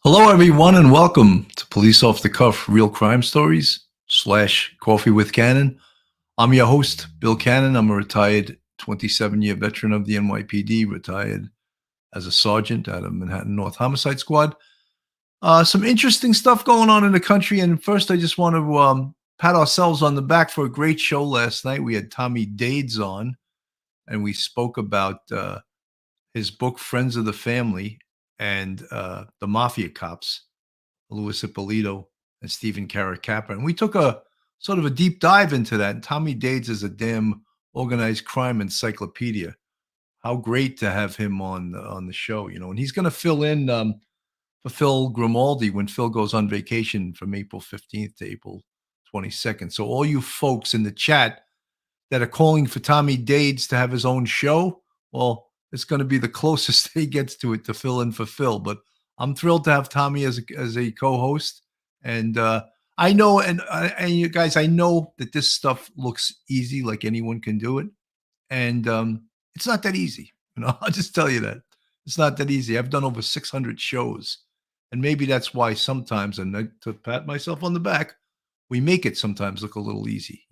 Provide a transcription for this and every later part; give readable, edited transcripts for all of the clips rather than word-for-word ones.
Hello, everyone, and welcome to Police Off the Cuff Real Crime Stories / Coffee with Cannon. I'm your host, Bill Cannon. I'm a retired 27-year veteran of the NYPD, retired as a sergeant out of Manhattan North Homicide Squad. Some interesting stuff going on in the country. And first, I just want to pat ourselves on the back for a great show last night. We had Tommy Dades on, and we spoke about his book, Friends of the Family, and the Mafia Cops, Louis Ippolito and Stephen Caracappa. And we took a sort of a deep dive into that. And Tommy Dades is a damn organized crime encyclopedia. How great to have him on the show, And he's going to fill in for Phil Grimaldi when Phil goes on vacation from April 15th to April 22nd. So all you folks in the chat that are calling for Tommy Dades to have his own show, well, it's going to be the closest he gets to it to fill in for Phil. But I'm thrilled to have Tommy as a co-host. And I know, and you guys, I know that this stuff looks easy, like anyone can do it. And it's not that easy. I'll just tell you that. It's not that easy. I've done over 600 shows. And maybe that's why sometimes, and to pat myself on the back, we make it sometimes look a little easy,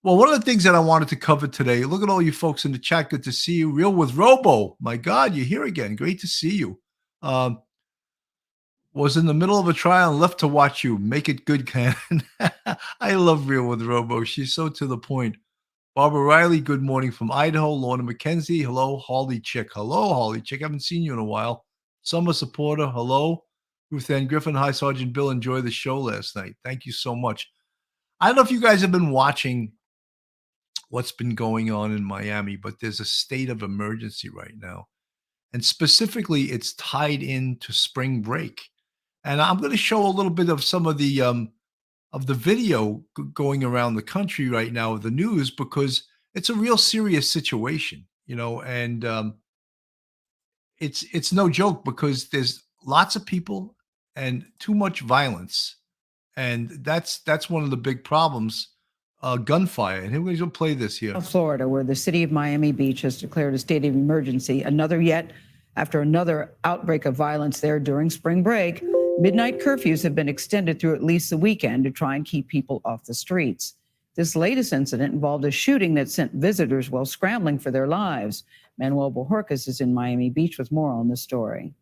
Well, one of the things that I wanted to cover today, look at all you folks in the chat. Good to see you. Real with Robo. My God, you're here again. Great to see you. Was in the middle of a trial and left to watch you. Make it good, Cannon. I love Real with Robo. She's so to the point. Barbara Riley, good morning from Idaho. Lorna McKenzie, hello. Holly Chick, hello. Holly Chick, haven't seen you in a while. Summer Supporter, hello. Ruth Ann Griffin, hi, Sergeant Bill. Enjoy the show last night. Thank you so much. I don't know if you guys have been watching what's been going on in Miami, but there's a state of emergency right now. And specifically, it's tied into spring break. And I'm going to show a little bit of some of the video going around the country right now of the news, because it's a real serious situation, and it's no joke, because there's lots of people and too much violence. And that's one of the big problems. Gunfire. And here we're going to play this here. Florida, where the city of Miami Beach has declared a state of emergency, after another outbreak of violence there during spring break. Midnight curfews have been extended through at least the weekend to try and keep people off the streets. This latest incident involved a shooting that sent visitors while scrambling for their lives. Manuel Bojorquez is in Miami Beach with more on the story.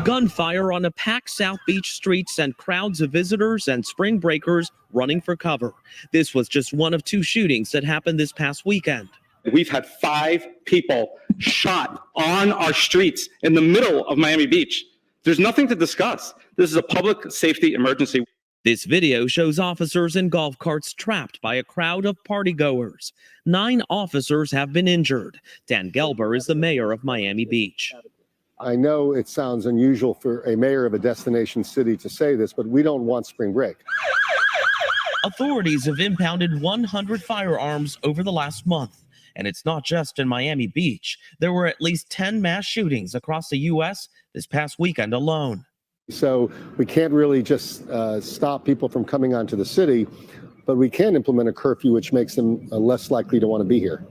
Gunfire on a packed South Beach street sent crowds of visitors and spring breakers running for cover. This was just one of two shootings that happened this past weekend. We've had 5 people shot on our streets in the middle of Miami Beach. There's nothing to discuss. This is a public safety emergency. This video shows officers in golf carts trapped by a crowd of partygoers. 9 officers have been injured. Dan Gelber is the mayor of Miami Beach. I know it sounds unusual for a mayor of a destination city to say this, but we don't want spring break. Authorities have impounded 100 firearms over the last month. And it's not just in Miami Beach. There were at least 10 mass shootings across the U.S. this past weekend alone. So we can't really just stop people from coming onto the city, but we can implement a curfew which makes them less likely to want to be here.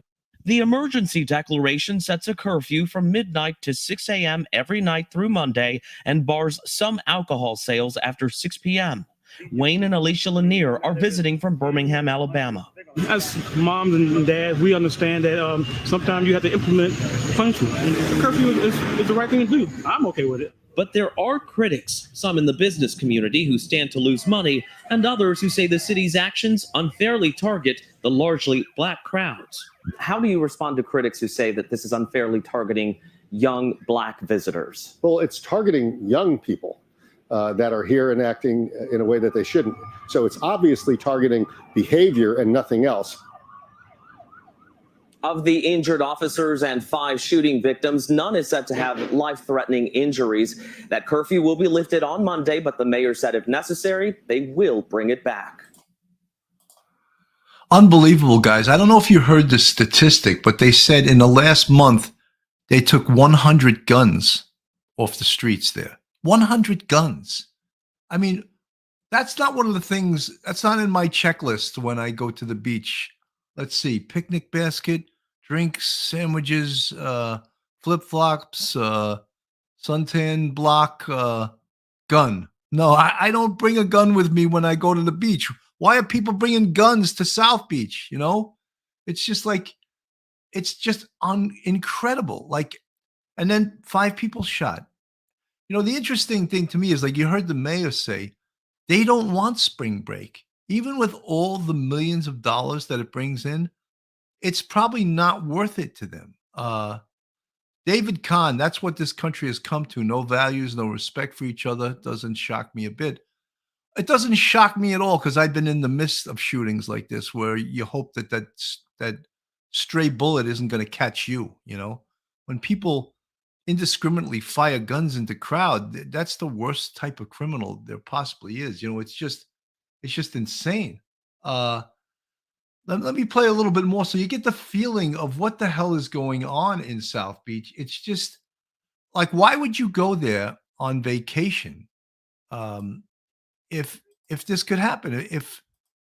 The emergency declaration sets a curfew from midnight to 6 a.m. every night through Monday and bars some alcohol sales after 6 p.m. Wayne and Alicia Lanier are visiting from Birmingham, Alabama. As moms and dads, we understand that sometimes you have to implement punishment. And curfew is the right thing to do. I'm okay with it. But there are critics, some in the business community who stand to lose money, and others who say the city's actions unfairly target the largely black crowds. How do you respond to critics who say that this is unfairly targeting young black visitors? Well, it's targeting young people that are here and acting in a way that they shouldn't. So it's obviously targeting behavior and nothing else. Of the injured officers and 5 shooting victims, none is said to have life-threatening injuries. That curfew will be lifted on Monday, but the mayor said if necessary, they will bring it back. Unbelievable, guys. I don't know if you heard the statistic, but they said in the last month, they took 100 guns off the streets there. 100 guns. I mean, that's not one of the things, that's not in my checklist when I go to the beach. Let's see, picnic basket, drinks, sandwiches, flip-flops, suntan block, gun. No, I don't bring a gun with me when I go to the beach. Why are people bringing guns to South Beach? You know, it's just like it's just incredible. Like, and then 5 people shot. You know, the interesting thing to me is like you heard the mayor say they don't want spring break, even with all the millions of dollars that it brings in. It's probably not worth it to them. David Kahn, that's what this country has come to. No values, no respect for each other. Doesn't shock me a bit. It doesn't shock me at all because I've been in the midst of shootings like this where you hope that that stray bullet isn't going to catch you, you know? When people indiscriminately fire guns into crowd, that's the worst type of criminal there possibly is. You know, it's just insane. Let me play a little bit more so you get the feeling of what the hell is going on in South Beach. It's just like, why would you go there on vacation um, if this could happen? If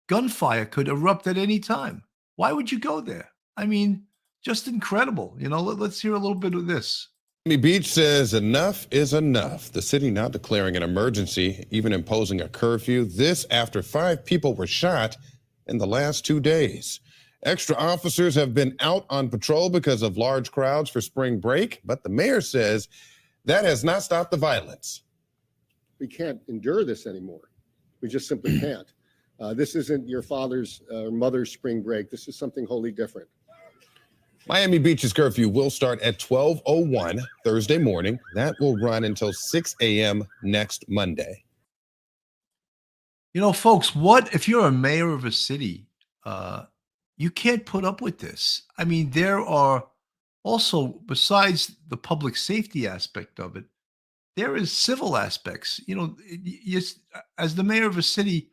gunfire could erupt at any time, why would you go there? I mean, just incredible. You know, let's hear a little bit of this. Miami Beach says enough is enough. The city now declaring an emergency, even imposing a curfew. This after 5 people were shot in the last 2 days. Extra officers have been out on patrol because of large crowds for spring break, but the mayor says that has not stopped the violence. We can't endure this anymore. We just simply can't. This isn't your father's or mother's spring break. This is something wholly different. Miami Beach's curfew will start at 12:01 Thursday morning. That will run until 6 a.m. next Monday. You know, folks, what if you're a mayor of a city? You can't put up with this. I mean, there are also, besides the public safety aspect of it, there is civil aspects. You know, as the mayor of a city,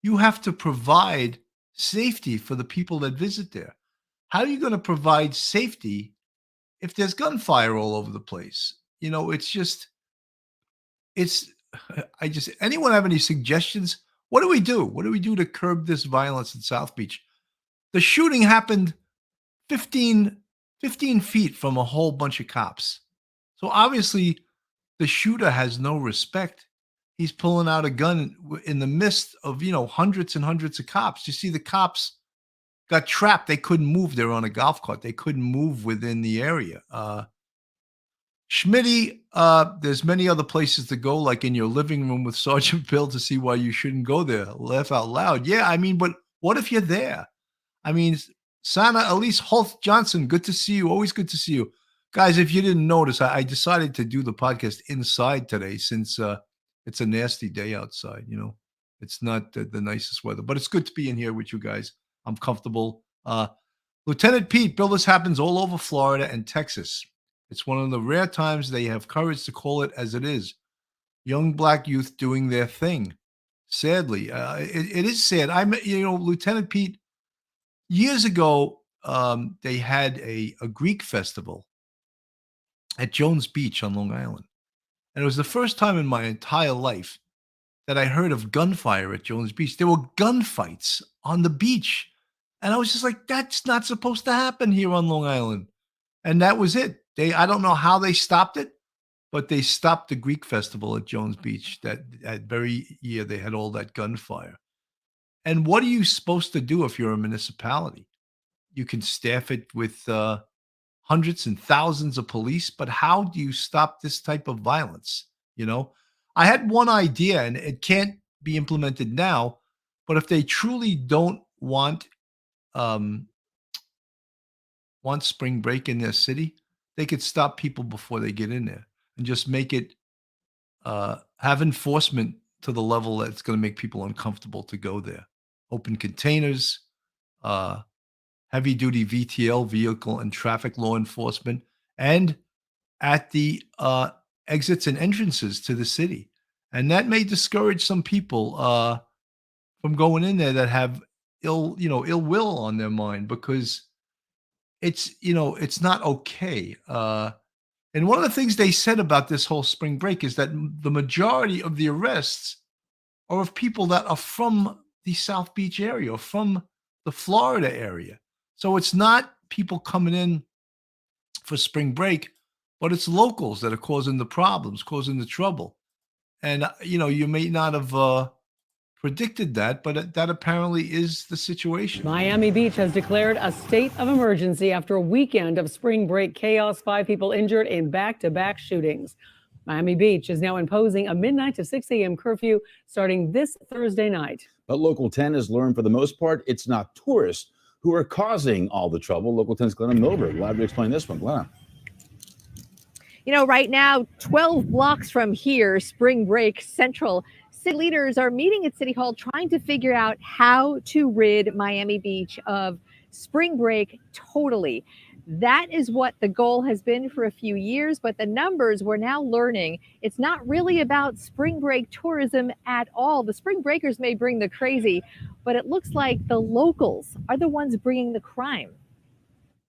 you have to provide safety for the people that visit there. How are you going to provide safety if there's gunfire all over the place? You know, anyone have any suggestions? What do we do? What do we do to curb this violence in South Beach? The shooting happened 15 feet from a whole bunch of cops. So obviously the shooter has no respect. He's pulling out a gun in the midst of, you know, hundreds and hundreds of cops. You see, the cops got trapped. They couldn't move. They're on a golf cart. They couldn't move within the area. Schmitty, there's many other places to go, like in your living room with Sergeant Bill, to see why you shouldn't go there. Laugh out loud. Yeah, I mean, but what if you're there? I mean, Sana Elise Holt Johnson, good to see you. Always good to see you. Guys, if you didn't notice, I decided to do the podcast inside today since it's a nasty day outside. You know, it's not the nicest weather, but it's good to be in here with you guys. I'm comfortable. Lieutenant Pete, Bill, this happens all over Florida and Texas. It's one of the rare times they have courage to call it as it is. Young black youth doing their thing. Sadly, it is sad. Lieutenant Pete, years ago, they had a Greek festival at Jones Beach on Long Island. And it was the first time in my entire life that I heard of gunfire at Jones Beach. There were gunfights on the beach. And I was just like, that's not supposed to happen here on Long Island. And that was it. I don't know how they stopped it, but they stopped the Greek festival at Jones Beach. That very year they had all that gunfire. And what are you supposed to do if you're a municipality? You can staff it with hundreds and thousands of police, but how do you stop this type of violence? You know, I had one idea, and it can't be implemented now, but if they truly don't want spring break in their city, they could stop people before they get in there and just make it have enforcement to the level that's going to make people uncomfortable to go there. Open containers, heavy duty VTL, vehicle and traffic law enforcement, and at the exits and entrances to the city. And that may discourage some people from going in there that have ill will on their mind, because it's not okay. And one of the things they said about this whole spring break is that the majority of the arrests are of people that are from the South Beach area or from the Florida area. So it's not people coming in for spring break, but it's locals that are causing the problems, causing the trouble. And you may not have predicted that, but that apparently is the situation. Miami Beach has declared a state of emergency after a weekend of spring break chaos. 5 people injured in back-to-back shootings. Miami Beach is now imposing a midnight to 6 a.m. curfew starting this Thursday night. But Local 10 has learned for the most part it's not tourists who are causing all the trouble. Local 10's Glenna Milberg live to explain this one. Glenna. Right now, 12 blocks from here, Spring Break Central, city leaders are meeting at City Hall trying to figure out how to rid Miami Beach of spring break totally. That is what the goal has been for a few years, but the numbers we're now learning, it's not really about spring break tourism at all. The spring breakers may bring the crazy, but it looks like the locals are the ones bringing the crime.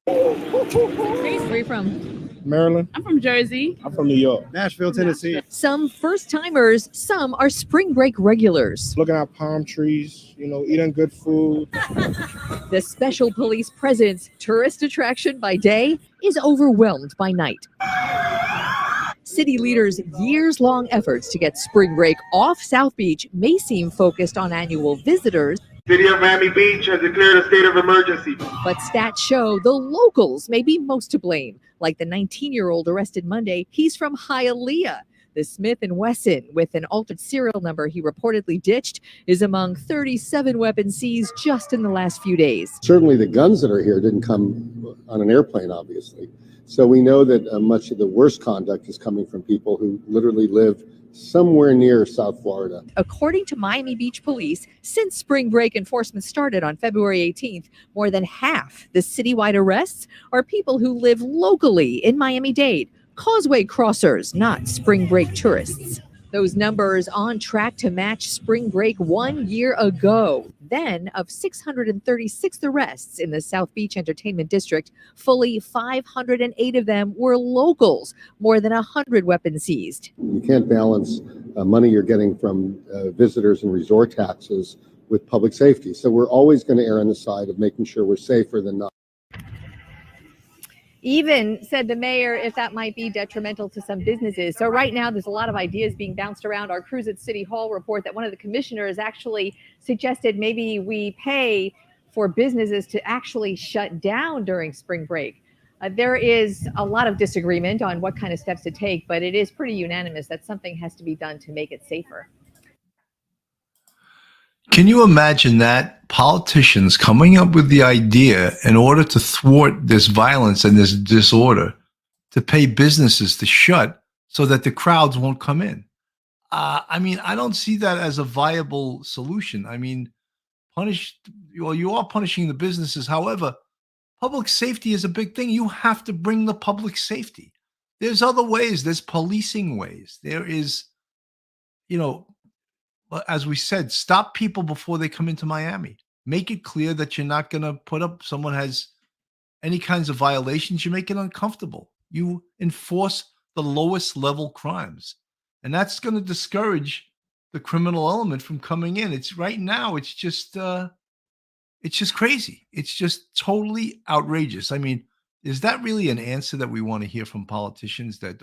Where are you from? Maryland. I'm from Jersey. I'm from New York. Nashville, Tennessee. Some first timers, some are spring break regulars. Looking at palm trees, eating good food. The special police presence, tourist attraction by day, is overwhelmed by night. City leaders' years-long efforts to get spring break off South Beach may seem focused on annual visitors. City of Miami Beach has declared a state of emergency. But stats show the locals may be most to blame, like the 19-year-old arrested Monday. He's from Hialeah. The Smith & Wesson, with an altered serial number he reportedly ditched, is among 37 weapons seized just in the last few days. Certainly the guns that are here didn't come on an airplane, obviously. So we know that much of the worst conduct is coming from people who literally live somewhere near South Florida. According to Miami Beach police, since spring break enforcement started on February 18th, more than half the citywide arrests are people who live locally in Miami-Dade, causeway crossers, not spring break tourists. Those numbers on track to match spring break 1 year ago. Then, of 636 arrests in the South Beach Entertainment District, fully 508 of them were locals, more than 100 weapons seized. You can't balance money you're getting from visitors and resort taxes with public safety. So we're always going to err on the side of making sure we're safer than not. Even, said the mayor, if that might be detrimental to some businesses. So right now, there's a lot of ideas being bounced around. Our crews at City Hall report that one of the commissioners actually suggested maybe we pay for businesses to actually shut down during spring break. There is a lot of disagreement on what kind of steps to take, but it is pretty unanimous that something has to be done to make it safer. Can you imagine that? Politicians coming up with the idea in order to thwart this violence and this disorder to pay businesses to shut so that the crowds won't come in. I don't see that as a viable solution. You are punishing the businesses. However, public safety is a big thing. You have to bring the public safety. There's other ways. There's policing ways. There is, as we said, stop people before they come into Miami. Make it clear that you're not going to put up someone has any kinds of violations. You make it uncomfortable. You enforce the lowest level crimes. And that's going to discourage the criminal element from coming in. It's right now, it's just crazy. It's just totally outrageous. Is that really an answer that we want to hear from politicians that,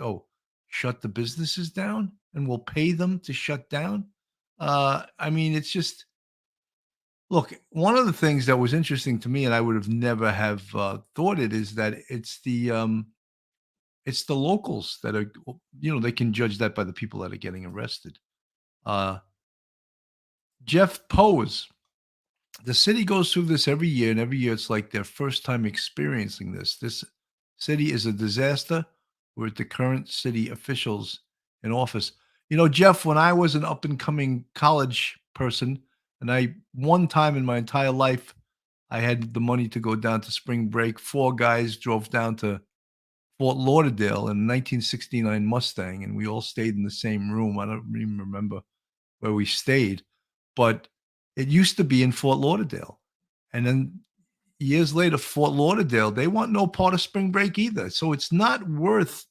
shut the businesses down and we'll pay them to shut down? It's just, look, one of the things that was interesting to me, and I would have never have thought it, is that it's the locals that are, they can judge that by the people that are getting arrested. Jeff Pose, the city goes through this every year, and every year it's like their first time experiencing this. This city is a disaster with the current city officials in office. Jeff, when I was an up-and-coming college person, and one time in my entire life, I had the money to go down to spring break. 4 guys drove down to Fort Lauderdale in a 1969 Mustang, and we all stayed in the same room. I don't even remember where we stayed, but it used to be in Fort Lauderdale. And then years later, Fort Lauderdale, they want no part of spring break either. So it's not worth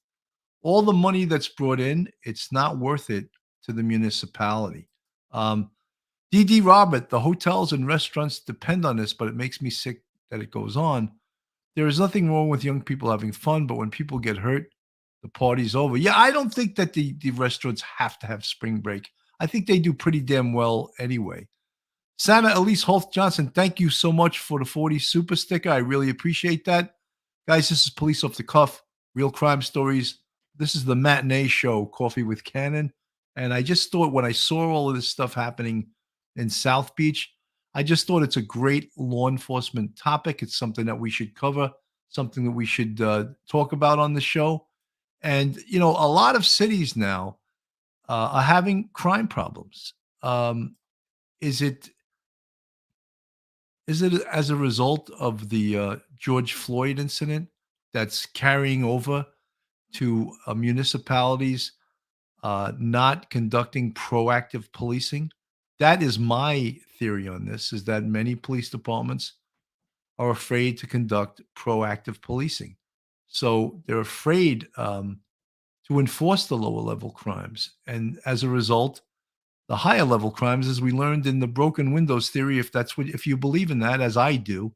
all the money that's brought in. It's not worth it to the municipality. D.D. Robert, the hotels and restaurants depend on this, but it makes me sick that it goes on. There is nothing wrong with young people having fun, but when people get hurt, the party's over. Yeah, I don't think that the restaurants have to have spring break. I think they do pretty damn well anyway. Santa Elise Holt Johnson, thank you so much for the 40 super sticker. I really appreciate that. Guys, this is Police Off the Cuff, Real Crime Stories. This is the matinee show, Coffee with Cannon. And I just thought when I saw all of this stuff happening in South Beach, I just thought it's a great law enforcement topic. It's something that we should cover, something that we should talk about on the show. And, you know, a lot of cities now are having crime problems. Is it as a result of the George Floyd incident that's carrying over to municipalities not conducting proactive policing? That is my theory on this, is that many police departments are afraid to conduct proactive policing. So they're afraid to enforce the lower level crimes. And as a result, the higher level crimes, as we learned in the broken windows theory, if you believe in that, as I do,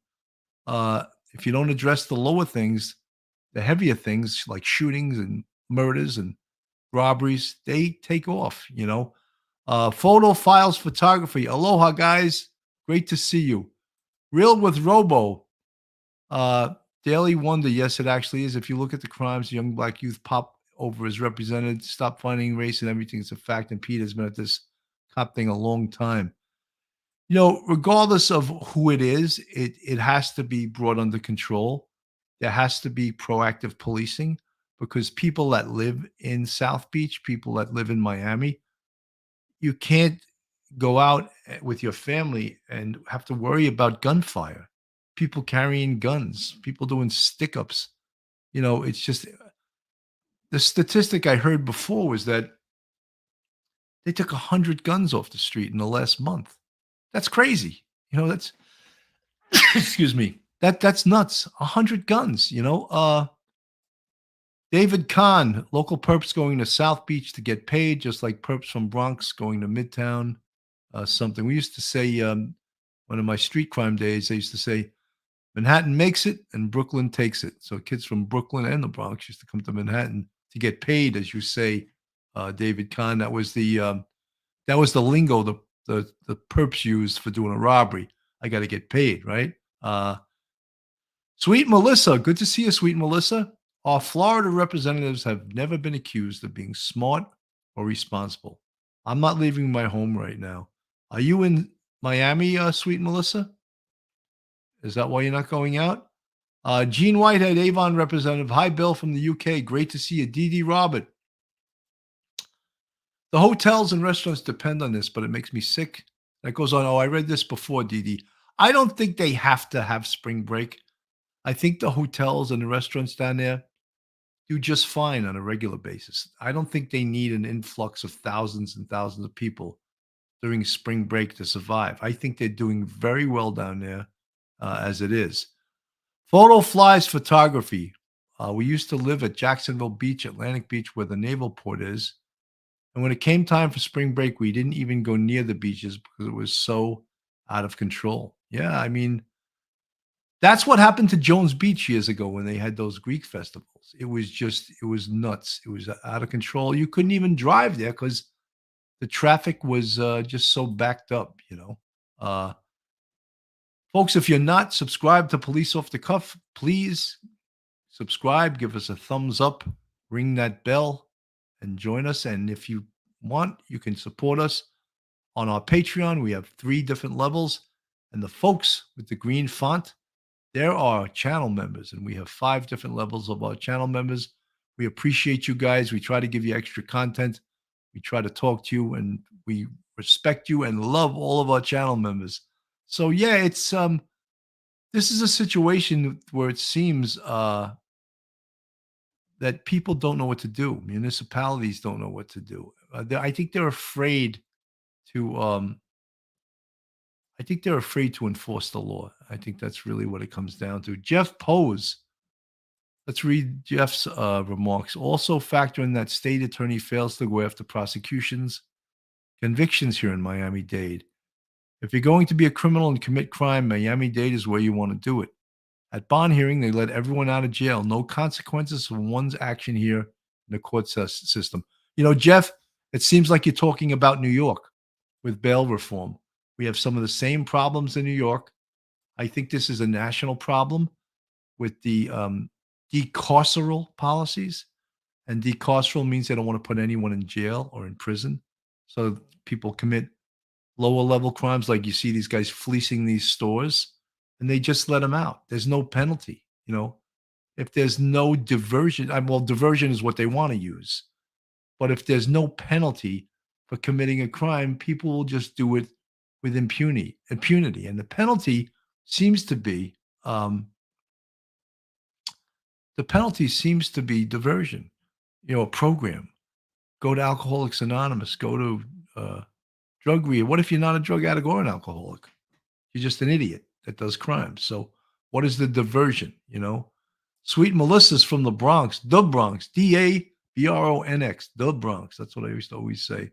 if you don't address the lower things, the heavier things like shootings and murders and robberies, they take off, you know. Photo files photography. Aloha, guys. Great to see you. Real with Robo. Daily wonder. Yes, it actually is. If you look at the crimes, young black youth pop over is represented. Stop finding race and everything. It's a fact. And Pete has been at this cop thing a long time. You know, regardless of who it is, it has to be brought under control. There has to be proactive policing, because people that live in South Beach, people that live in Miami, you can't go out with your family and have to worry about gunfire, people carrying guns, people doing stick ups. You know, it's just the statistic I heard before was that they took 100 guns off the street in the last month. That's crazy. You know, that's excuse me. That's nuts. 100 guns, you know. David Kahn, local perps going to South Beach to get paid, just like perps from Bronx going to Midtown. Something we used to say, one of my street crime days, I used to say, Manhattan makes it and Brooklyn takes it. So kids from Brooklyn and the Bronx used to come to Manhattan to get paid, as you say, David Kahn. That was the lingo the perps used for doing a robbery. I got to get paid, right? Sweet Melissa, good to see you, Sweet Melissa. Our Florida representatives have never been accused of being smart or responsible. I'm not leaving my home right now. Are you in Miami, Sweet Melissa? Is that why you're not going out? Gene Whitehead, Avon representative. Hi, Bill from the UK. Great to see you. Dee Robert. The hotels and restaurants depend on this, but it makes me sick. That goes on. Oh, I read this before, Dee. I don't think they have to have spring break. I think the hotels and the restaurants down there do just fine on a regular basis. I don't think they need an influx of thousands and thousands of people during spring break to survive. I think they're doing very well down there as it is. Photo flies photography. We used to live at Jacksonville Beach, Atlantic Beach, where the naval port is. And when it came time for spring break, we didn't even go near the beaches because it was so out of control. Yeah, I mean, that's what happened to Jones Beach years ago when they had those Greek festivals. It was nuts. It was out of control. You couldn't even drive there because the traffic was just so backed up, you know. Folks, if you're not subscribed to Police Off the Cuff, please subscribe, give us a thumbs up, ring that bell, and join us. And if you want, you can support us on our Patreon. We have 3 different levels. And the folks with the green font, there are channel members, and we have 5 different levels of our channel members. We appreciate you guys. We try to give you extra content. We try to talk to you, and we respect you and love all of our channel members. So yeah, it's this is a situation where it seems that people don't know what to do. Municipalities don't know what to do. I think they're afraid to enforce the law. I think that's really what it comes down to. Jeff Pose. Let's read Jeff's remarks. Also factor in that state attorney fails to go after prosecutions, convictions here in Miami-Dade. If you're going to be a criminal and commit crime, Miami-Dade is where you want to do it. At bond hearing, they let everyone out of jail. No consequences for one's action here in the court system. Jeff, it seems like you're talking about New York with bail reform. We have some of the same problems in New York. I think this is a national problem with the decarceral policies. And decarceral means they don't want to put anyone in jail or in prison. So people commit lower level crimes, like you see these guys fleecing these stores, and they just let them out. There's no penalty. If there's no diversion, well, diversion is what they want to use. But if there's no penalty for committing a crime, people will just do it with impunity. And the penalty seems to be diversion. A program. Go to Alcoholics Anonymous. Go to drug rehab. What if you're not a drug addict or an alcoholic? You're just an idiot that does crimes. So what is the diversion? Sweet Melissa's from the Bronx, DABRONX, the Bronx. That's what I used to always say.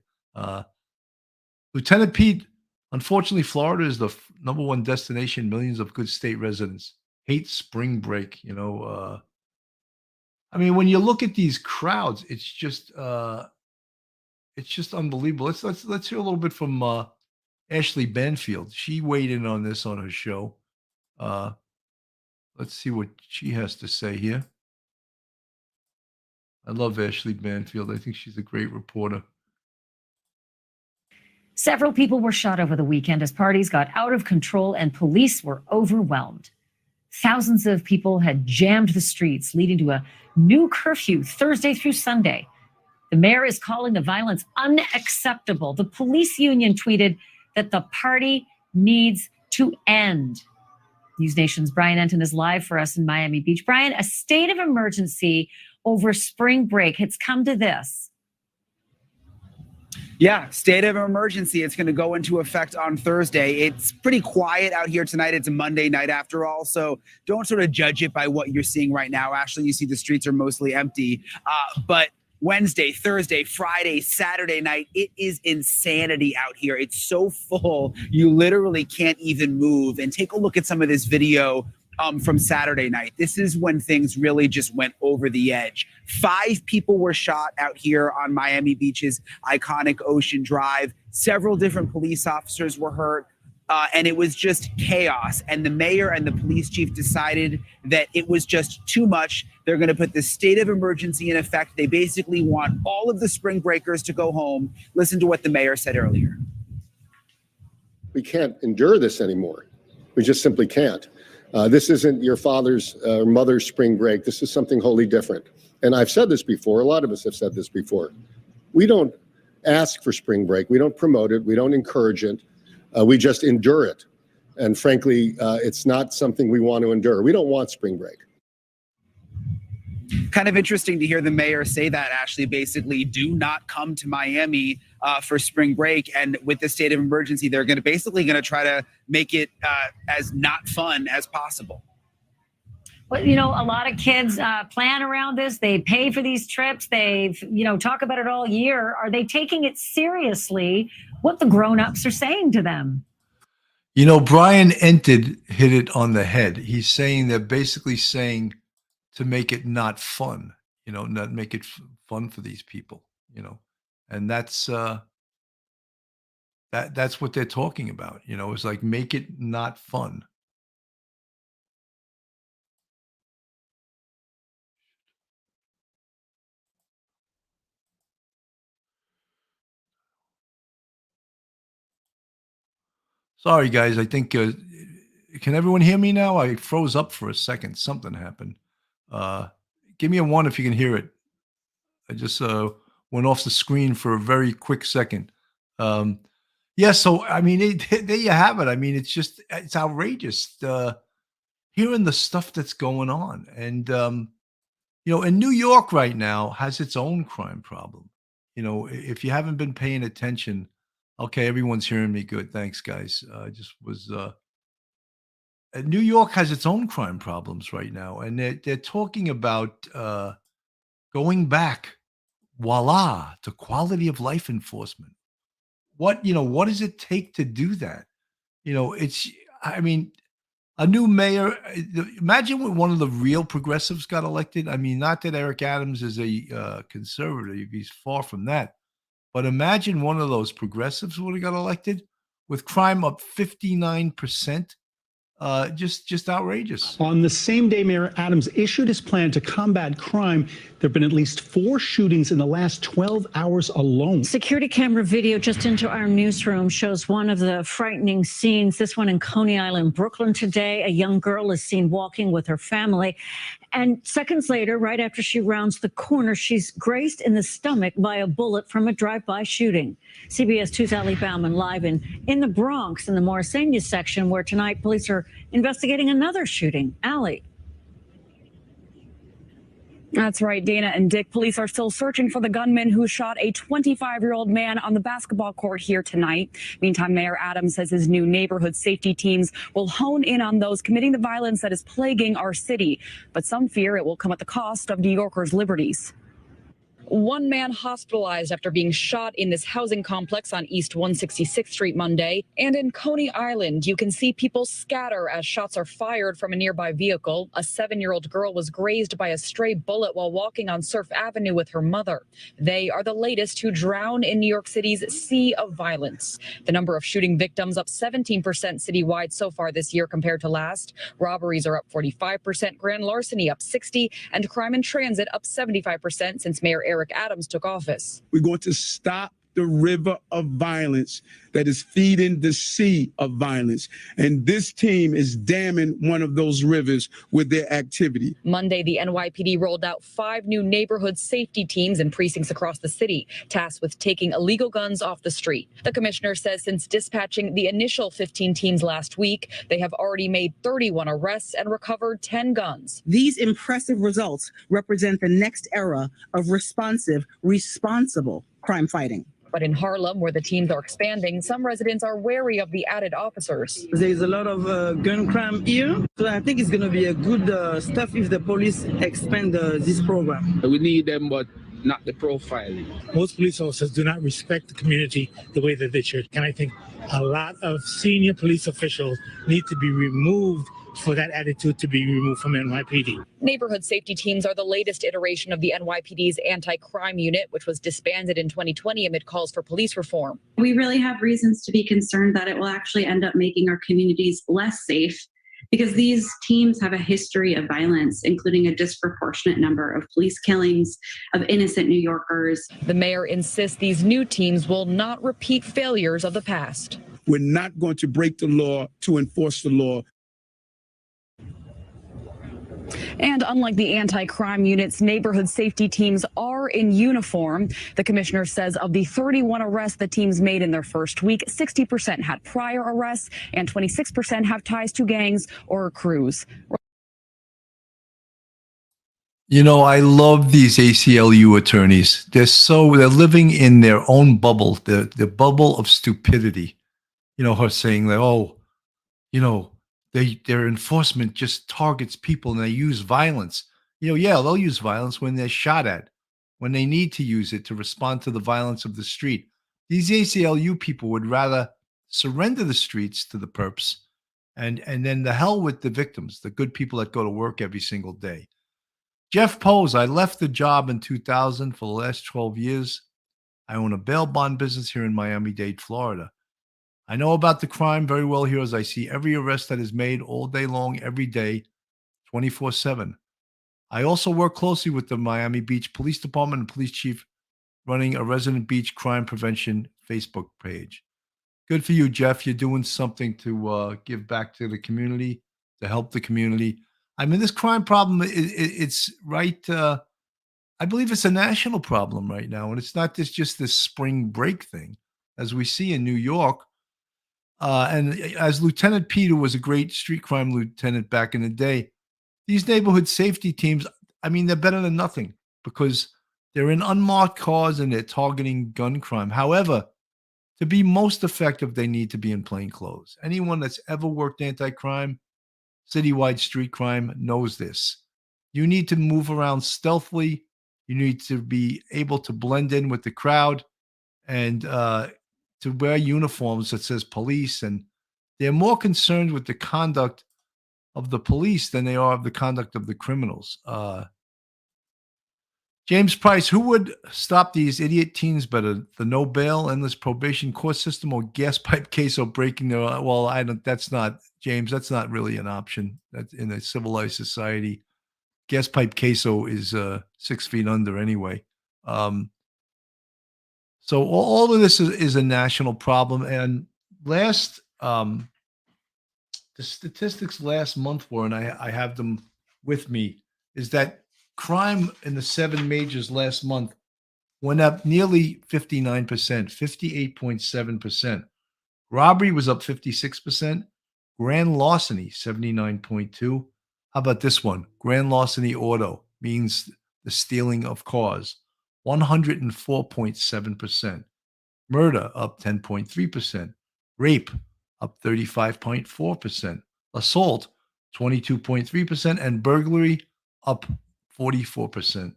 Lieutenant Pete, unfortunately, Florida is the number one destination. Millions of good state residents hate spring break. When you look at these crowds, it's just unbelievable. Let's hear a little bit from Ashley Banfield. She weighed in on this on her show. Let's see what she has to say here. I love Ashley Banfield. I think she's a great reporter. Several people were shot over the weekend as parties got out of control and police were overwhelmed. Thousands of people had jammed the streets, leading to a new curfew Thursday through Sunday. The mayor is calling the violence unacceptable. The police union tweeted that the party needs to end. News Nation's Brian Enton is live for us in Miami Beach. Brian, a state of emergency over spring break. It's come to this. Yeah, state of emergency. It's going to go into effect on Thursday. It's pretty quiet out here tonight. It's a Monday night after all, so don't sort of judge it by what you're seeing right now. Actually, you see the streets are mostly empty. But Wednesday, Thursday, Friday, Saturday night, it is insanity out here. It's so full, you literally can't even move. And take a look at some of this video from Saturday night. This is when things really just went over the edge. 5 people were shot out here on Miami Beach's iconic Ocean Drive. Several different police officers were hurt. And it was just chaos. And the mayor and the police chief decided that it was just too much. They're going to put the state of emergency in effect. They basically want all of the spring breakers to go home. Listen to what the mayor said earlier. We can't endure this anymore. We just simply can't. This isn't your father's or mother's spring break. This is something wholly different. And I've said this before. A lot of us have said this before. We don't ask for spring break. We don't promote it. We don't encourage it. We just endure it. And frankly, it's not something we want to endure. We don't want spring break. Kind of interesting to hear the mayor say that, Ashley. Basically, do not come to Miami for spring break. And with the state of emergency, they're going to try to make it as not fun as possible. Well, a lot of kids plan around this. They pay for these trips. They, talk about it all year. Are they taking it seriously, what the grown-ups are saying to them? Brian Enton hit it on the head. He's saying they're basically saying to make it not fun, not make it fun for these people, and that's what they're talking about. It's like, make it not fun. Sorry, guys. I think, can everyone hear me now? I froze up for a second. Something happened. Give me a 1 if you can hear it. I just went off the screen for a very quick second. Yeah, so, there you have it. It's outrageous hearing the stuff that's going on. And, and New York right now has its own crime problem. If you haven't been paying attention, okay, everyone's hearing me. Good. Thanks, guys. New York has its own crime problems right now, and they're talking about going back, voila, to quality of life enforcement. What does it take to do that? A new mayor. Imagine when one of the real progressives got elected. I mean, not that Eric Adams is a conservative; he's far from that. But imagine one of those progressives would have got elected with crime up 59%. Just outrageous. On the same day Mayor Adams issued his plan to combat crime, there have been at least 4 shootings in the last 12 hours alone. Security camera video just into our newsroom shows one of the frightening scenes. This one in Coney Island, Brooklyn today. A young girl is seen walking with her family. And seconds later, right after she rounds the corner, she's grazed in the stomach by a bullet from a drive-by shooting. CBS 2's Ali Bauman live in the Bronx in the Morrisania section, where tonight police are investigating another shooting. Ali. That's right, Dana and Dick. Police are still searching for the gunman who shot a 25-year-old man on the basketball court here tonight. Meantime, Mayor Adams says his new neighborhood safety teams will hone in on those committing the violence that is plaguing our city. But some fear it will come at the cost of New Yorkers' liberties. One man hospitalized after being shot in this housing complex on East 166th Street Monday. And in Coney Island, you can see people scatter as shots are fired from a nearby vehicle. A 7-year-old girl was grazed by a stray bullet while walking on Surf Avenue with her mother. They are the latest to drown in New York City's sea of violence. The number of shooting victims up 17% citywide so far this year compared to last. Robberies are up 45%, grand larceny up 60%, and crime in transit up 75% since Mayor Eric Adams took office. We're going to stop the river of violence that is feeding the sea of violence. And this team is damming one of those rivers with their activity. Monday, the NYPD rolled out 5 new neighborhood safety teams in precincts across the city, tasked with taking illegal guns off the street. The commissioner says since dispatching the initial 15 teams last week, they have already made 31 arrests and recovered 10 guns. These impressive results represent the next era of responsive, responsible crime fighting. But in Harlem, where the teams are expanding, some residents are wary of the added officers. There's a lot of gun crime here, so I think it's going to be a good stuff if the police expand this program. We need them, but not the profiling. Most police officers do not respect the community the way that they should. And I think a lot of senior police officials need to be removed for that attitude to be removed from NYPD. Neighborhood safety teams are the latest iteration of the NYPD's anti-crime unit, which was disbanded in 2020 amid calls for police reform. We really have reasons to be concerned that it will actually end up making our communities less safe, because these teams have a history of violence, including a disproportionate number of police killings of innocent New Yorkers. The mayor insists these new teams will not repeat failures of the past. We're not going to break the law to enforce the law. And unlike the anti-crime units, neighborhood safety teams are in uniform. The commissioner says of the 31 arrests the teams made in their first week, 60% had prior arrests and 26% have ties to gangs or crews. You know, I love these ACLU attorneys. They're living in their own bubble, the bubble of stupidity. You know, her saying that, oh, you know, their enforcement just targets people and they use violence. You know, yeah, they'll use violence when they're shot at, when they need to use it to respond to the violence of the street. These ACLU people would rather surrender the streets to the perps and then the hell with the victims, the good people that go to work every single day. Jeff Pose, I left the job in 2000 for the last 12 years. I own a bail bond business here in Miami-Dade, Florida. I know about the crime very well here as I see every arrest that is made all day long, every day, 24/7. I also work closely with the Miami Beach Police Department and police chief running a resident beach crime prevention Facebook page. Good for you, Jeff. You're doing something to give back to the community, to help the community. I mean, this crime problem, it's right. I believe it's a national problem right now. And it's not just this spring break thing, as we see in New York. And as Lieutenant Peter was a great street crime lieutenant back in the day, these neighborhood safety teams, I mean, they're better than nothing because they're in unmarked cars and they're targeting gun crime. However, to be most effective, they need to be in plain clothes. Anyone that's ever worked anti-crime, citywide street crime knows this. You need to move around stealthily. You need to be able to blend in with the crowd and to wear uniforms that says police, and they're more concerned with the conduct of the police than they are of the conduct of the criminals. James Price, who would stop these idiot teens better, the no bail, endless probation court system, or gas pipe case or breaking their? Well, I don't. That's not, James. That's not really an option. That's in a civilized society. Gas pipe queso is 6 feet under anyway. So all of this is a national problem. And last, the statistics last month were, and I have them with me, is that crime in the 7 majors last month went up nearly 59%, 58.7%. Robbery was up 56%. Grand larceny, 79.2. How about this one? Grand larceny auto means the stealing of cars, 104.7%. Murder up 10.3%. Rape up 35.4%. Assault, 22.3%. And burglary up 44%.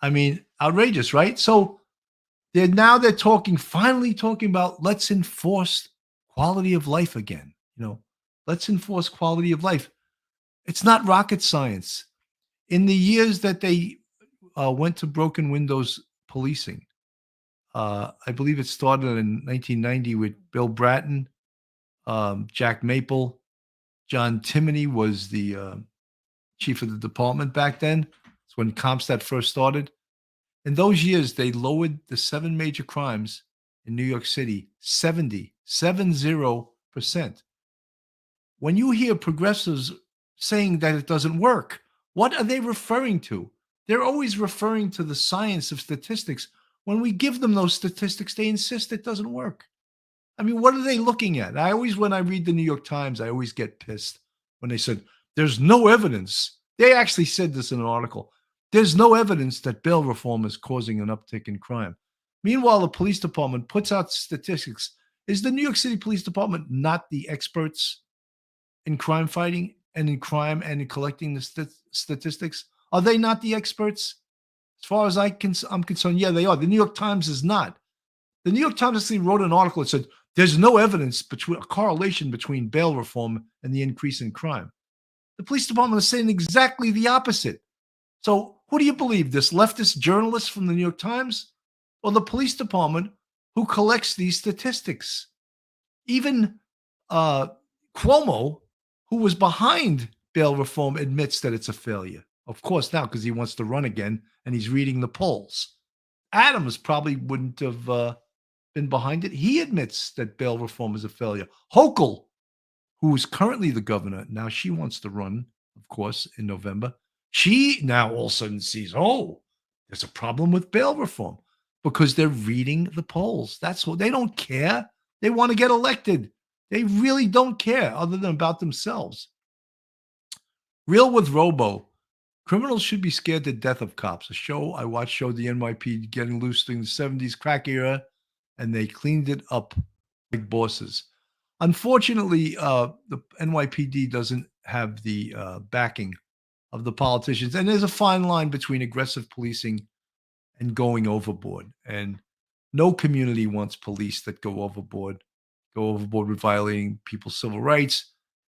I mean, outrageous, right? So they're finally talking about, let's enforce quality of life again. Let's enforce quality of life. It's not rocket science. In the years that they went to broken windows policing, I believe it started in 1990 with Bill Bratton, Jack Maple, John Timoney was the chief of the department back then. It's when CompStat first started. In those years, they lowered the 7 major crimes in New York City 70%. When you hear progressives saying that it doesn't work, what are they referring to? They're always referring to the science of statistics. When we give them those statistics, they insist it doesn't work. I mean, what are they looking at? When I read the New York Times, I always get pissed when they said, there's no evidence. They actually said this in an article. There's no evidence that bail reform is causing an uptick in crime. Meanwhile, the police department puts out statistics. Is the New York City Police Department not the experts in crime fighting and in crime and in collecting the statistics? Are they not the experts? As far as I'm concerned, yeah, they are. The New York Times is not. The New York Times actually wrote an article that said there's no evidence a correlation between bail reform and the increase in crime. The police department is saying exactly the opposite. So who do you believe, this leftist journalist from the New York Times or the police department who collects these statistics? Even Cuomo, who was behind bail reform, admits that it's a failure. Of course, now because he wants to run again and he's reading the polls. Adams probably wouldn't have been behind it. He admits that bail reform is a failure. Hochul, who is currently the governor, now she wants to run, of course, in November. She now all of a sudden sees, there's a problem with bail reform because they're reading the polls. That's what they don't care. They want to get elected. They really don't care other than about themselves. Real with Robo. Criminals should be scared to death of cops. A show I watched showed the NYPD getting loose during the 70s crack era, and they cleaned it up like bosses. Unfortunately, the NYPD doesn't have the backing of the politicians. And there's a fine line between aggressive policing and going overboard. And no community wants police that go overboard with violating people's civil rights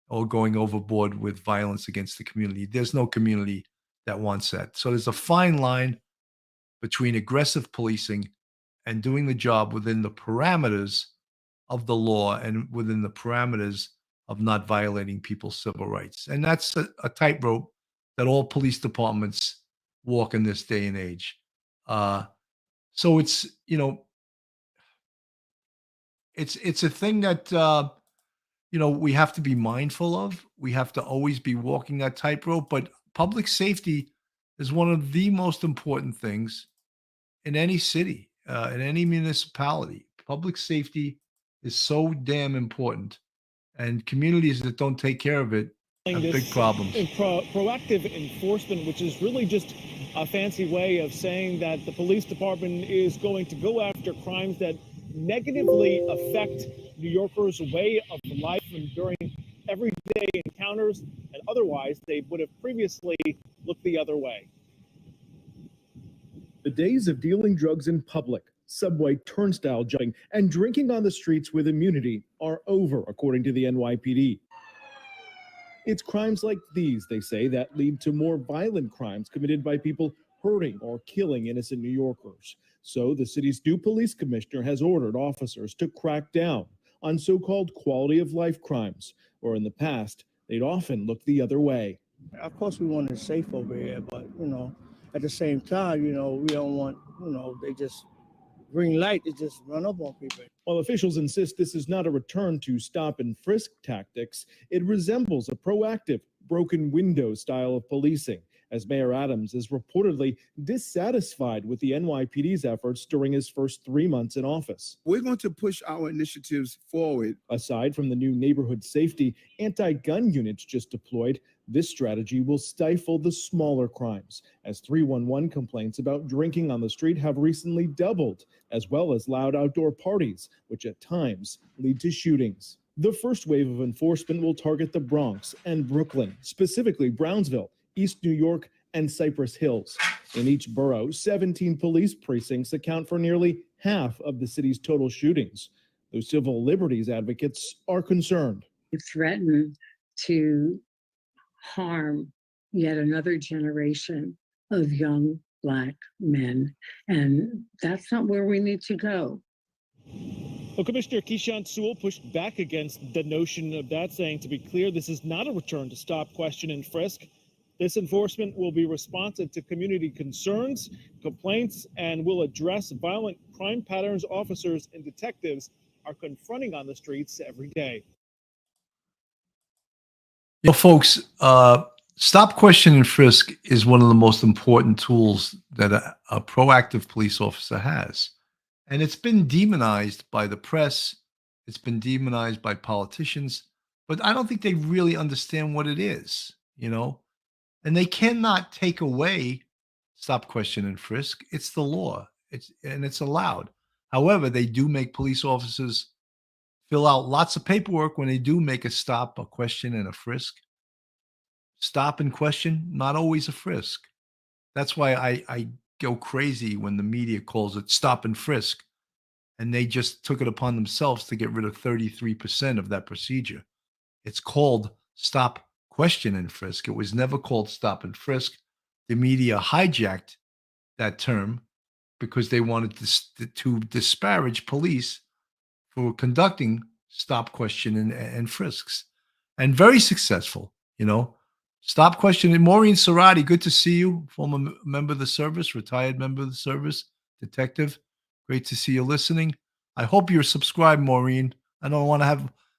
or going overboard with violence against the community. There's no community that wants that. So there's a fine line between aggressive policing and doing the job within the parameters of the law and within the parameters of not violating people's civil rights. And that's a tightrope that all police departments walk in this day and age. So it's, it's a thing that, we have to be mindful of. We have to always be walking that tightrope, but public safety is one of the most important things in any city, in any municipality. Public safety is so damn important, and communities that don't take care of it have big problems. Proactive enforcement, which is really just a fancy way of saying that the police department is going to go after crimes that negatively affect New Yorkers' way of life and during everyday encounters, and otherwise they would have previously looked the other way. The days of dealing drugs in public, subway turnstile jumping, and drinking on the streets with immunity are over, according to the NYPD. It's crimes like these, they say, that lead to more violent crimes committed by people hurting or killing innocent New Yorkers. So the city's new police commissioner has ordered officers to crack down on so-called quality of life crimes, where in the past, they'd often look the other way. Of course, we want it safe over here, but, at the same time, we don't want, they just green light to just run up on people. While officials insist this is not a return to stop and frisk tactics, it resembles a proactive, broken window style of policing, as Mayor Adams is reportedly dissatisfied with the NYPD's efforts during his first 3 months in office. We're going to push our initiatives forward. Aside from the new neighborhood safety anti-gun units just deployed, this strategy will stifle the smaller crimes, as 311 complaints about drinking on the street have recently doubled, as well as loud outdoor parties, which at times lead to shootings. The first wave of enforcement will target the Bronx and Brooklyn, specifically Brownsville, East New York, and Cypress Hills. In each borough, 17 police precincts account for nearly half of the city's total shootings. Those civil liberties advocates are concerned. You threaten to harm yet another generation of young Black men, and that's not where we need to go. Well, Commissioner Keyshawn Sewell pushed back against the notion of that, saying, to be clear, this is not a return to stop, question, and frisk. This enforcement will be responsive to community concerns, complaints, and will address violent crime patterns officers and detectives are confronting on the streets every day. Folks, stop, question, and frisk is one of the most important tools that a proactive police officer has. And it's been demonized by the press. It's been demonized by politicians. But I don't think they really understand what it is, And they cannot take away stop, question, and frisk. It's the law. It's allowed. However, they do make police officers fill out lots of paperwork when they do make a stop, a question, and a frisk. Stop and question, not always a frisk. That's why I go crazy when the media calls it stop and frisk. And they just took it upon themselves to get rid of 33% of that procedure. It's called stop, question, and frisk. It was never called stop and frisk. The media hijacked that term because they wanted to disparage police for conducting stop, question, and frisks. And very successful, Stop, question, and Maureen Serrati, good to see you. Former member of the service, retired member of the service, detective. Great to see you listening. I hope you're subscribed, Maureen. I don't want to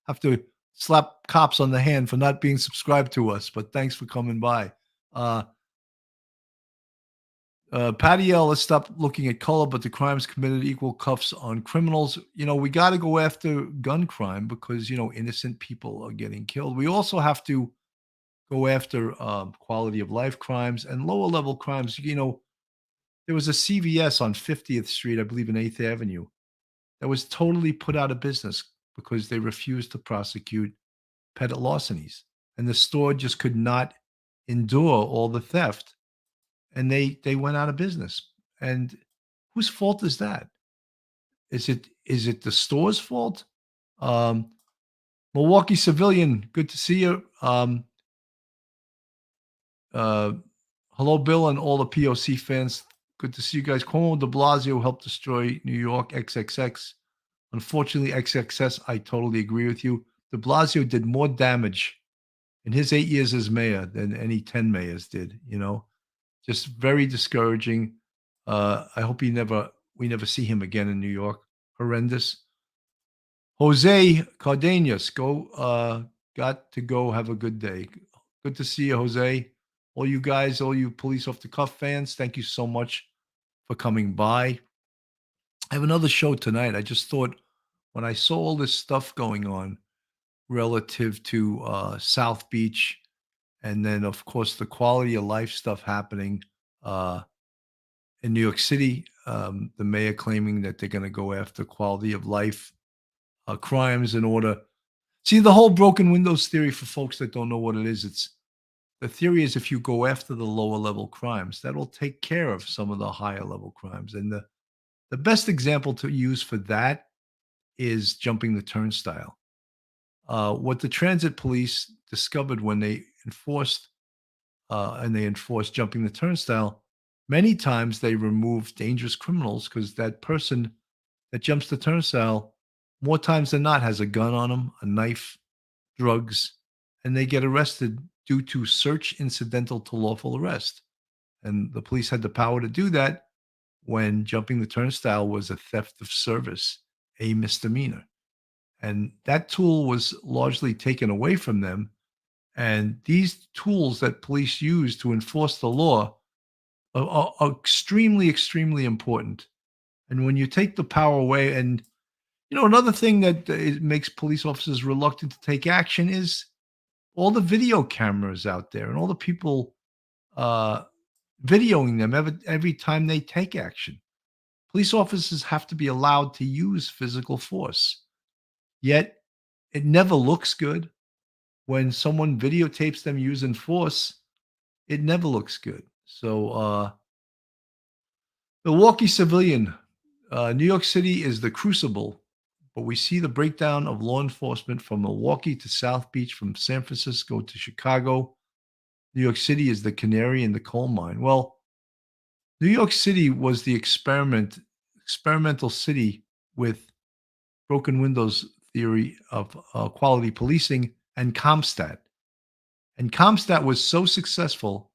have to slap cops on the hand for not being subscribed to us, but thanks for coming by. Patty L, let's stop looking at color, but the crimes committed equal cuffs on criminals. We got to go after gun crime because, innocent people are getting killed. We also have to go after quality of life crimes and lower level crimes. There was a CVS on 50th Street, I believe in 8th Avenue, that was totally put out of business because they refused to prosecute petty larcenies. And the store just could not endure all the theft. And they went out of business. And whose fault is that? Is it the store's fault? Milwaukee Civilian, good to see you. Hello, Bill, and all the POC fans. Good to see you guys. Cuomo de Blasio helped destroy New York. XXX. Unfortunately, XXS, I totally agree with you. De Blasio did more damage in his 8 years as mayor than any 10 mayors did, Just very discouraging. I hope we never see him again in New York. Horrendous. Jose Cardenas, got to go. Have a good day. Good to see you, Jose. All you guys, all you Police Off the Cuff fans, thank you so much for coming by. I have another show tonight. I just thought when I saw all this stuff going on relative to South Beach, and then, of course, the quality of life stuff happening in New York City, the mayor claiming that they're going to go after quality of life crimes in order. See, the whole broken windows theory, for folks that don't know what it is, the theory is if you go after the lower level crimes, that'll take care of some of the higher level crimes. And the best example to use for that is jumping the turnstile. What the transit police discovered when they enforced jumping the turnstile, many times they remove dangerous criminals because that person that jumps the turnstile, more times than not, has a gun on them, a knife, drugs, and they get arrested due to search incidental to lawful arrest. And the police had the power to do that when jumping the turnstile was a theft of service, a misdemeanor. And that tool was largely taken away from them. And these tools that police use to enforce the law are extremely, extremely important. And when you take the power away, and another thing that it makes police officers reluctant to take action is all the video cameras out there and all the people uh, videoing them every time they take action. Police officers have to be allowed to use physical force. Yet it never looks good. When someone videotapes them using force, it never looks good. So, Milwaukee civilian, New York City is the crucible, but we see the breakdown of law enforcement from Milwaukee to South Beach, from San Francisco to Chicago. New York City is the canary in the coal mine. Well, New York City was the experimental city with broken windows theory of quality policing and CompStat. And CompStat was so successful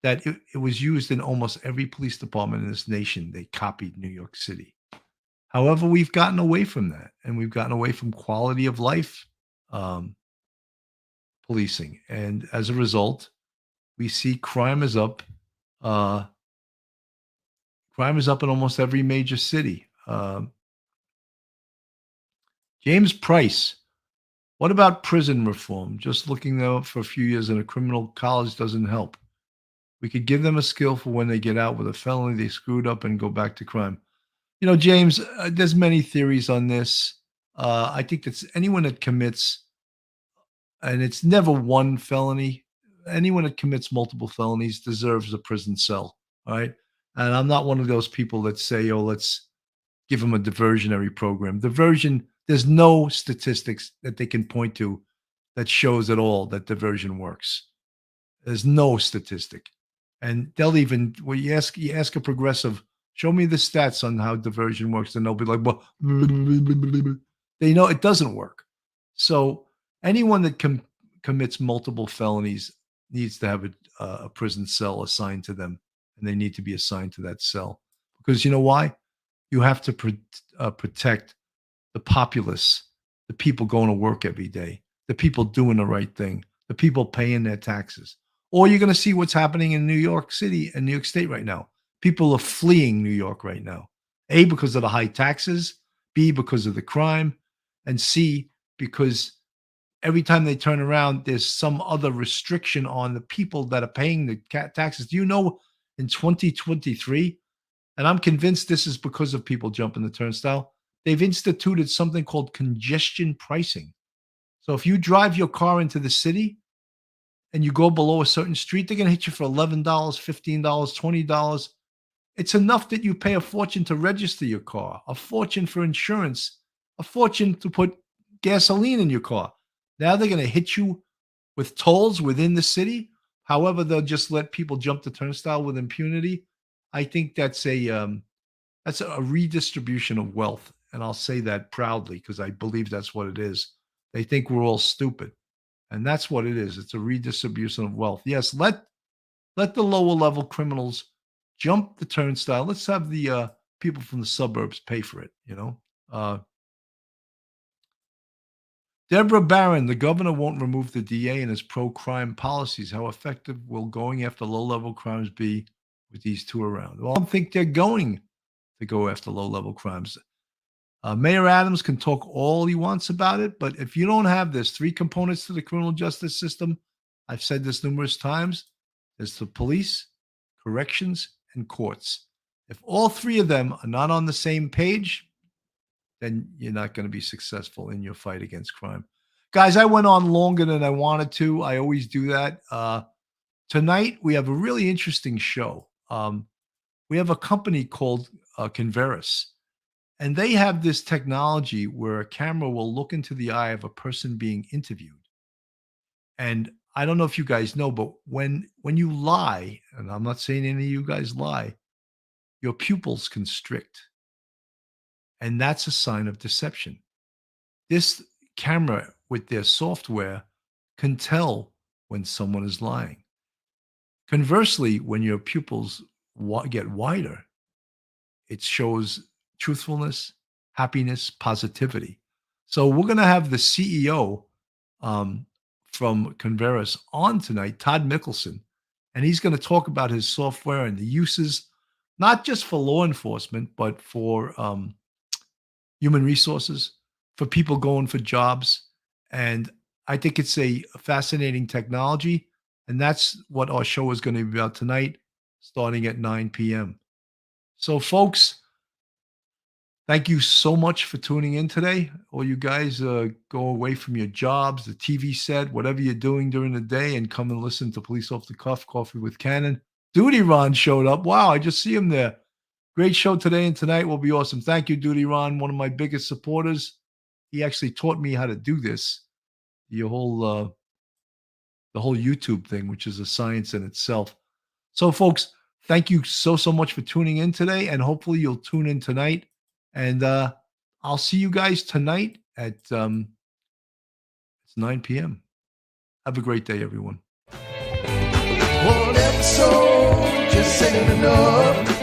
that it was used in almost every police department in this nation. They copied New York City. However, we've gotten away from that, and we've gotten away from quality of life policing. And as a result, we see crime is up. Crime is up in almost every major city. James Price, what about prison reform? Just looking them up for a few years in a criminal college doesn't help. We could give them a skill for when they get out with a felony, they screwed up and go back to crime. James, there's many theories on this. I think that's anyone that commits, and it's never one felony, anyone that commits multiple felonies deserves a prison cell. All right. And I'm not one of those people that say, oh, let's give them a diversionary program. Diversion, there's no statistics that they can point to that shows at all that diversion works. There's no statistic. And they'll even, when you ask a progressive, show me the stats on how diversion works, and they'll be like, well, they know it doesn't work. So anyone that commits multiple felonies needs to have a prison cell assigned to them, and they need to be assigned to that cell. Because you know why? You have to protect the populace, the people going to work every day, the people doing the right thing, the people paying their taxes. Or you're going to see what's happening in New York City and New York State right now. People are fleeing New York right now. A, because of the high taxes, B, because of the crime, and C, because every time they turn around, there's some other restriction on the people that are paying the taxes. Do you know in 2023, and I'm convinced this is because of people jumping the turnstile, they've instituted something called congestion pricing. So if you drive your car into the city and you go below a certain street, they're going to hit you for $11, $15, $20. It's enough that you pay a fortune to register your car, a fortune for insurance, a fortune to put gasoline in your car. Now they're going to hit you with tolls within the city. However, they'll just let people jump the turnstile with impunity. I think that's a redistribution of wealth, and I'll say that proudly because I believe that's what it is. They think we're all stupid, and that's what it is. It's a redistribution of wealth. Yes, let the lower level criminals jump the turnstile. Let's have the people from the suburbs pay for it. Deborah Barron, the governor won't remove the DA and his pro-crime policies. How effective will going after low-level crimes be with these two around? Well, I don't think they're going to go after low-level crimes. Mayor Adams can talk all he wants about it, but if you don't have this, three components to the criminal justice system, I've said this numerous times, there's the police, corrections, and courts. If all three of them are not on the same page, then you're not going to be successful in your fight against crime. Guys, I went on longer than I wanted to. I always do that. Tonight, we have a really interesting show. We have a company called Converis, And they have this technology where a camera will look into the eye of a person being interviewed. And I don't know if you guys know, but when you lie, and I'm not saying any of you guys lie, your pupils constrict. And that's a sign of deception. This camera with their software can tell when someone is lying. Conversely, when your pupils get wider, it shows truthfulness, happiness, positivity. So we're going to have the CEO from Converus on tonight, Todd Mickelson, and he's going to talk about his software and the uses, not just for law enforcement, but for human resources, for people going for jobs. And I think it's a fascinating technology. And that's what our show is going to be about tonight, starting at 9 p.m. So, folks, thank you so much for tuning in today. All you guys go away from your jobs, the TV set, whatever you're doing during the day, and come and listen to Police Off the Cuff, Coffee with Cannon. Duty Ron showed up. Wow, I just see him there. Great show today and tonight will be awesome. Thank you, Duty Ron, one of my biggest supporters. He actually taught me how to do this, the whole YouTube thing, which is a science in itself. So, folks, thank you so much for tuning in today, and hopefully you'll tune in tonight. And I'll see you guys tonight at it's 9 p.m. Have a great day, everyone. One episode just ain't enough.